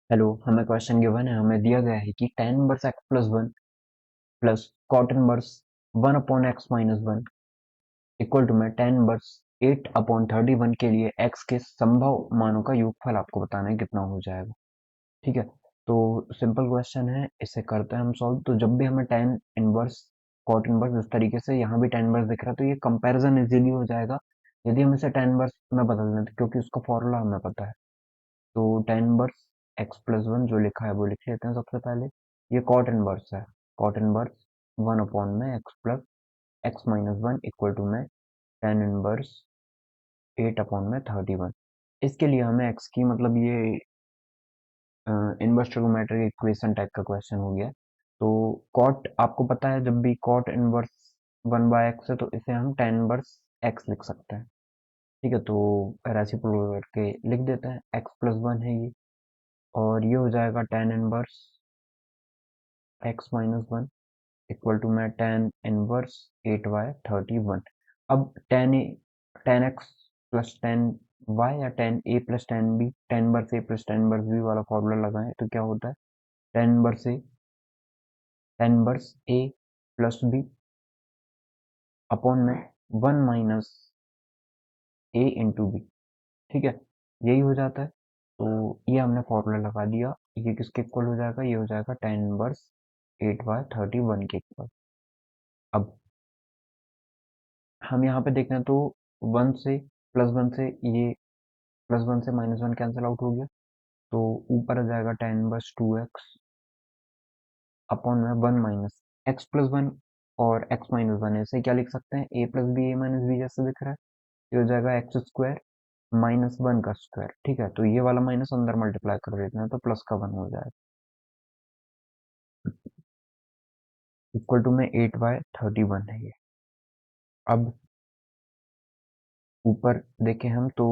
Hello, हमें question given है। हमें दिया गया है कि tan inverse x plus one plus cot inverse one upon x minus one equal to में tan इनवर्स 8/31 के लिए x के संभव मानों का योगफल आपको बताना है कितना हो जाएगा। ठीक है, तो सिंपल क्वेश्चन है, इसे करते हैं हम सॉल्व। तो जब भी हमें tan इनवर्स कॉट इनवर्स इस तरीके से यहाँ भी tan इनवर्स दिख रहा है तो ये कंपैरिजन इजीली हो जाएगा यदि हम इसे tan इनवर्स में बदल दें, क्योंकि उसका फॉर्मूला हमें पता है। तो tan inverse x plus one जो लिखा है वो लिख लेते हैं सबसे पहले। ये कॉट इनवर्स है, कॉट इनवर्स वन अपॉन में x plus x minus one equal to में tan इनवर्स 8/31। इसके लिए हमें एक्स की मतलब ये इनवर्स ट्रिगोनोमेट्रिक इक्वेशन टाइप का क्वेश्चन हो गया। तो कॉट आपको पता है, जब भी cot inverse one by x है तो इसे हम tan इनवर्स एक्स लिख सकते हैं। ठीक है, तो रेसिप्रोकल करके लिख देते हैं। एक्स प्लस वन है ये, और ये हो जाएगा tan inverse x minus one equal to में tan इनवर्स 8/31। अब tan x plus tan y या tan a plus tan b, tan inverse a plus tan inverse b वाला फॉर्मूला लगाएं तो क्या होता है? tan inverse a plus b upon में one minus a into b. ठीक है, यही हो जाता है। तो ये हमने फॉर्मूला लगा दिया। ये किसके इक्वल हो जाएगा? ये हो जाएगा tan इनवर्स 8/31 के इक्वल। अब हम यहाँ पे देखें तो वन से प्लस वन से ये प्लस वन से माइनस वन कैंसिल आउट हो गया, तो ऊपर आ जाएगा tan इनवर्स 2x अपॉन में one minus x plus one और एक्स माइनस वन। ऐसे क्या लिख सकते हैं? ए प्लस बी ए माइनस बी जैसे दिख रहा है। ये हो जाएगा एक्स स्क्वायर माइनस वन का स्क्वायर। ठीक है, तो ये वाला माइनस अंदर मल्टीप्लाई कर देते हैं तो प्लस का वन हो जाएगा इक्वल टू में 8/31 है ये। अब ऊपर देखें हम तो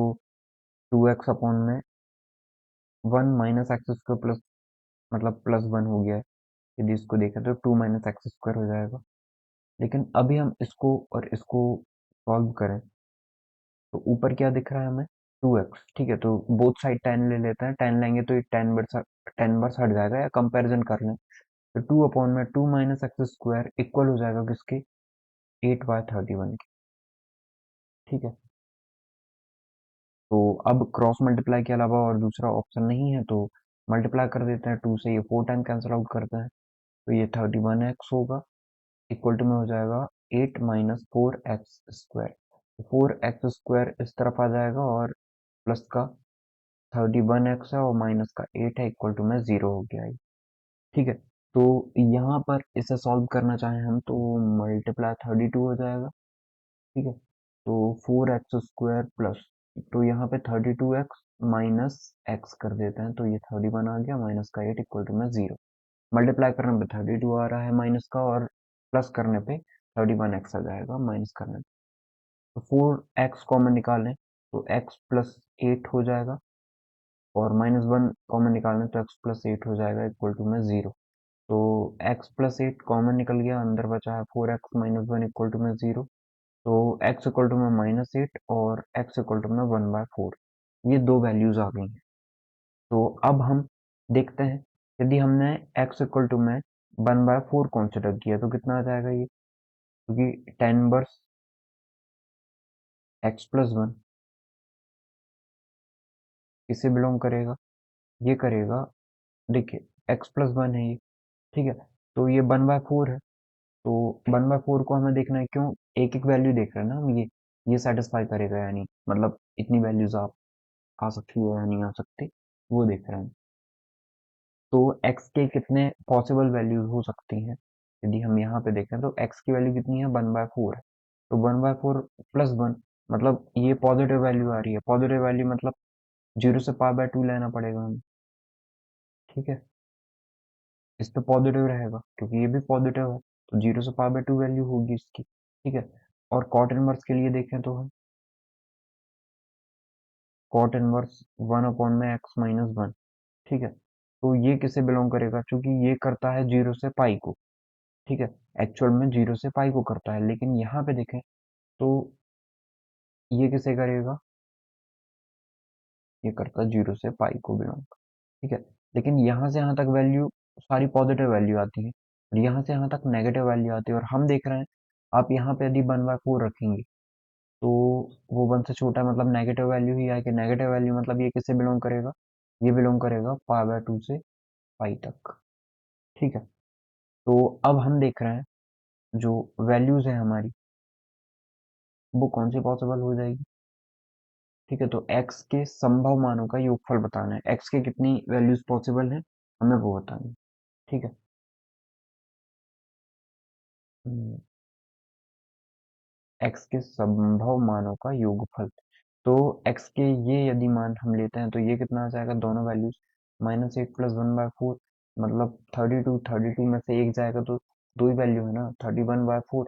2x अपॉन में one minus x square plus मतलब प्लस वन हो गया है। यदि इसको देखें तो टू माइनस एक्स स्क्वायर हो जाएगा। लेकिन अभी हम इसको और इसको सॉल्व करें तो ऊपर क्या दिख रहा है हमें? 2x। ठीक है, तो बोथ साइड tan ले लेते हैं। tan लेंगे तो ये tan वर्स हट जाएगा, या कंपैरिजन कर लें तो टू अपॉन में two minus x square equal हो जाएगा किसके? 8/31 के। ठीक है, तो अब क्रॉस मल्टीप्लाई के अलावा और दूसरा ऑप्शन नहीं है, तो मल्टीप्लाई कर देते हैं। टू से ये फोर टाइम कैंसिल आउट करते हैं तो ये 31x होगा इक्वल टू में हो जाएगा 8 - 4x square. Four x square इस तरफ आ जाएगा और प्लस का 31x है और माइनस का 8 है इक्वल टू में 0 हो गया ये। ठीक है, तो यहाँ पर इसे सॉल्व करना चाहें हम तो मल्टीप्लाई 32 हो जाएगा। ठीक है, तो 4x स्क्वायर प्लस, तो यहाँ पे 32x माइनस एक्स कर देते हैं तो ये 31 आ गया माइनस का 8 इक्वल टू में 0। मल्टीप्लाई करने पे 32 आ रहा है माइनस का, और प्लस करने पे 31x आ जाएगा माइनस करने पे। तो 4x कॉमन निकालें तो x प्लस 8 हो जाएगा, और माइनस वन कॉमन निकालें तो x प्लस 8 हो जाएगा इक्वल टू में 0। तो x प्लस 8 कॉमन निकल गया, अंदर बचा है 4x minus one equal to में 0। तो x इक्वल टू में -8 और x इक्वल टू में 1/4, ये दो वैल्यूज आ गई हैं। तो अब हम देखते हैं, यदि हमने x इक्वल टू में 1/4 कंसिडर किया तो कितना आ जाएगा ये? क्योंकि tan inverse x plus one किसे बिलोंग करेगा? ये करेगा, देखिए x प्लस वन है ये। ठीक है, तो ये 1/4 है। तो 1/4 को हमें देखना है, क्यों? एक एक वैल्यू देख रहे हैं ना हम, ये सेटिस्फाई करेगा या नहीं, मतलब इतनी वैल्यूज आप आ सकती है या नहीं आ सकती, वो देख रहे हैं। तो x के कितने पॉसिबल वैल्यूज हो सकती हैं? यदि हम यहाँ पे देखें तो x की वैल्यू कितनी है? 1/4 है। तो 1/4 प्लस वन, मतलब ये पॉजिटिव वैल्यू आ रही है। पॉजिटिव वैल्यू मतलब जीरो से π/2 लेना पड़ेगा हमें। ठीक है, इस पे पॉजिटिव रहेगा क्योंकि ये भी पॉजिटिव है, तो जीरो से π/2 वैल्यू होगी इसकी। ठीक है, और कॉट इनवर्स के लिए देखें तो हम कॉट इनवर्स वन अपॉन में एक्स माइनस वन। ठीक है, तो ये किसे बिलोंग करेगा? क्योंकि ये करता है जीरो से पाई को। ठीक है, एक्चुअल में जीरो से पाई को करता है, लेकिन यहाँ पे देखें तो ये किसे करेगा? ये करता है जीरो से पाई को बिलोंग। ठीक है, लेकिन यहाँ से यहाँ तक वैल्यू सारी पॉजिटिव वैल्यू आती है और यहाँ से यहाँ तक नेगेटिव वैल्यू आती है, और हम देख रहे हैं आप यहाँ पे यदि 1/4 रखेंगे तो वो 1 से छोटा है, मतलब नेगेटिव वैल्यू ही आएगी। नेगेटिव वैल्यू मतलब ये किससे बिलोंग करेगा, ये बिलोंग करेगा π/2 से पाई तक। ठीक है, तो अब हम देख रहे हैं जो वैल्यूज है हमारी वो कौन सी पॉसिबल हो जाएगी। ठीक है, तो x के संभव मानों का योगफल बताना है, x के कितनी वैल्यूज पॉसिबल है हमें वो बताना है। ठीक है, x के संभव मानों का योगफल, तो x के ये यदि मान हम लेते हैं तो ये कितना आ जाएगा, दोनों वैल्यूज -8 + 1/4, मतलब 32, 32 में से एक जाएगा तो दो ही वैल्यू है ना, 31/4,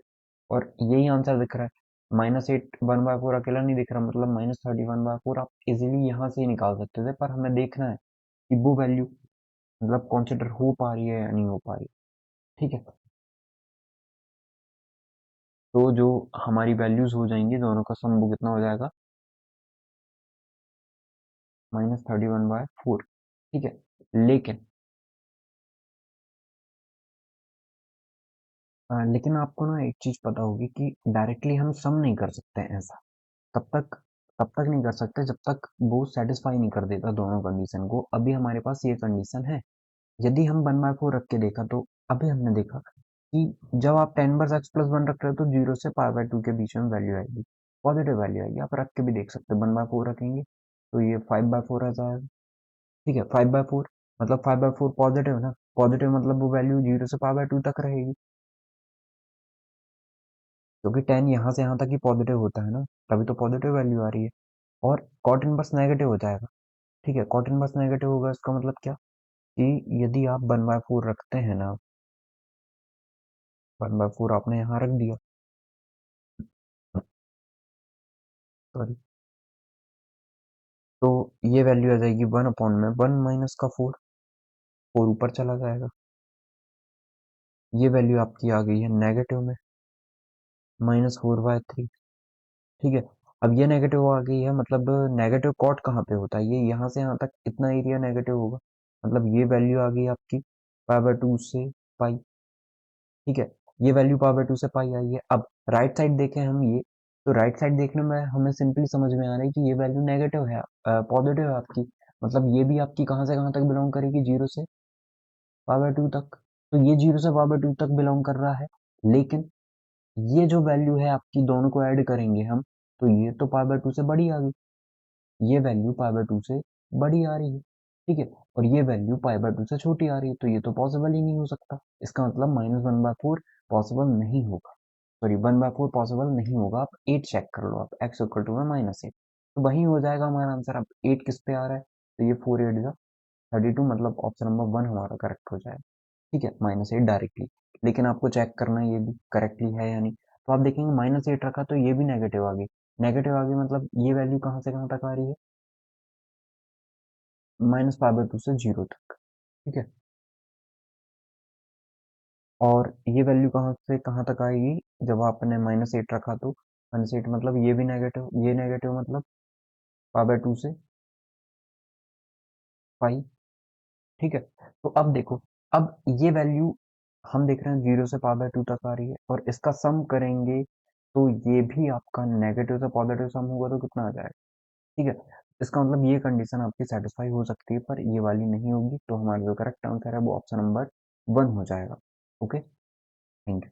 और यही आंसर दिख रहा है। -8 1/4 अकेला नहीं दिख रहा, मतलब -31/4 आप इजीली यहाँ से ही निकाल सकते थे, पर हमें देखना है कि वो वैल्यू मतलब कंसिडर हो पा रही है या नहीं हो पा रही। ठीक है, तो जो हमारी वैल्यूज हो जाएंगी दोनों का सम वो कितना हो जाएगा, -31/4। ठीक है, लेकिन आपको ना एक चीज पता होगी कि डायरेक्टली हम सम नहीं कर सकते हैं ऐसा, तब तक तब तक नहीं कर सकते जब तक वो सेटिस्फाई नहीं कर देता दोनों कंडीशन को। अभी हमारे पास ये कंडीशन है, यदि हम 1/4 रख के देखा तो अभी हमने देखा कि जब आप 10 + x + 1 रख रहे हो तो 0 से π/2 के बीच में वैल्यू आएगी, पॉजिटिव वैल्यू आएगी। आप रख के भी देख सकते हो, 1/4 रखेंगे तो ये 5/4 आ जाएगा। ठीक है, 5/4 मतलब 5/4 पॉजिटिव ना, पॉजिटिव मतलब वो वैल्यू 0 से π/2 तक रहेगी, क्योंकि 10 यहाँ से यहाँ तक ही पॉजिटिव होता है ना, तभी तो पॉजिटिव वैल्यू आ रही है। और कॉट इनवर्स नेगेटिव हो जाएगा। ठीक है, कॉट इनवर्स नेगेटिव होगा, इसका मतलब क्या कि यदि आप 1/4 रखते हैं ना, 1/4 आपने यहाँ रख दिया, सॉरी, तो ये वैल्यू आ जाएगी 1/में 1 माइनस का 4, 4 ऊपर चला जाएगा। ये वैल्यू आपकी आ गई है नेगेटिव में, -4/3। ठीक है, अब ये नेगेटिव आ गई है, मतलब नेगेटिव कॉट कहाँ पे होता है, ये यहाँ से यहाँ तक इतना एरिया नेगेटिव होगा, मतलब ये वैल्यू आ गई आपकी π/2 से पाई। ठीक है, ये वैल्यू π/2 से पाई आई है। अब राइट साइड देखें हम ये, तो राइट साइड देखने में हमें सिंपली समझ में आ रहा है कि ये वैल्यू नेगेटिव है, पॉजिटिव है आपकी, मतलब ये भी आपकी कहाँ से कहाँ तक बिलोंग करेगी, 0 से π/2 तक। तो ये 0 से π/2 तक बिलोंग कर रहा है, लेकिन ये जो वैल्यू है आपकी, दोनों को ऐड करेंगे हम तो ये तो π/2 से बड़ी आ गई, ये वैल्यू π/2 से बड़ी आ रही है। ठीक है, और ये वैल्यू π/2 से छोटी आ रही है, तो ये तो पॉसिबल ही नहीं हो सकता। इसका मतलब -1/4 पॉसिबल नहीं होगा, सॉरी 1/4 पॉसिबल नहीं होगा। आप 8 चेक कर लो, आप x इक्वल टू में -8, तो वही हो जाएगा हमारा आंसर। अब 8 किस पे आ रहा है, तो ये 4 8 जा 32, मतलब ऑप्शन नंबर 1 हमारा करेक्ट हो जाएगा। ठीक है, -8 डायरेक्टली, लेकिन आपको चेक करना है ये भी करेक्टली है या नहीं। तो आप देखेंगे -8 रखा तो ये भी नेगेटिव आ गई, नेगेटिव आ गई मतलब ये वैल्यू कहाँ से कहाँ तक आ रही है, -π/2 से 0 तक। ठीक है, और ये वैल्यू कहाँ से कहाँ तक आएगी, जब आपने -8 रखा तो -8 मतलब ये भी नेगेटिव, ये नेगेटिव मतलब π/2 से पाई। ठीक है, तो अब देखो, अब ये वैल्यू हम देख रहे हैं 0 से π/2 तक आ रही है, और इसका सम करेंगे तो ये भी आपका नेगेटिव से पॉजिटिव सम होगा तो कितना आ जाएगा। ठीक है, इसका मतलब ये कंडीशन आपकी सेटिस्फाई हो सकती है, पर ये वाली नहीं होगी, तो हमारा जो करेक्ट आंसर है वो ऑप्शन नंबर 1 हो जाएगा। Okay, thank you.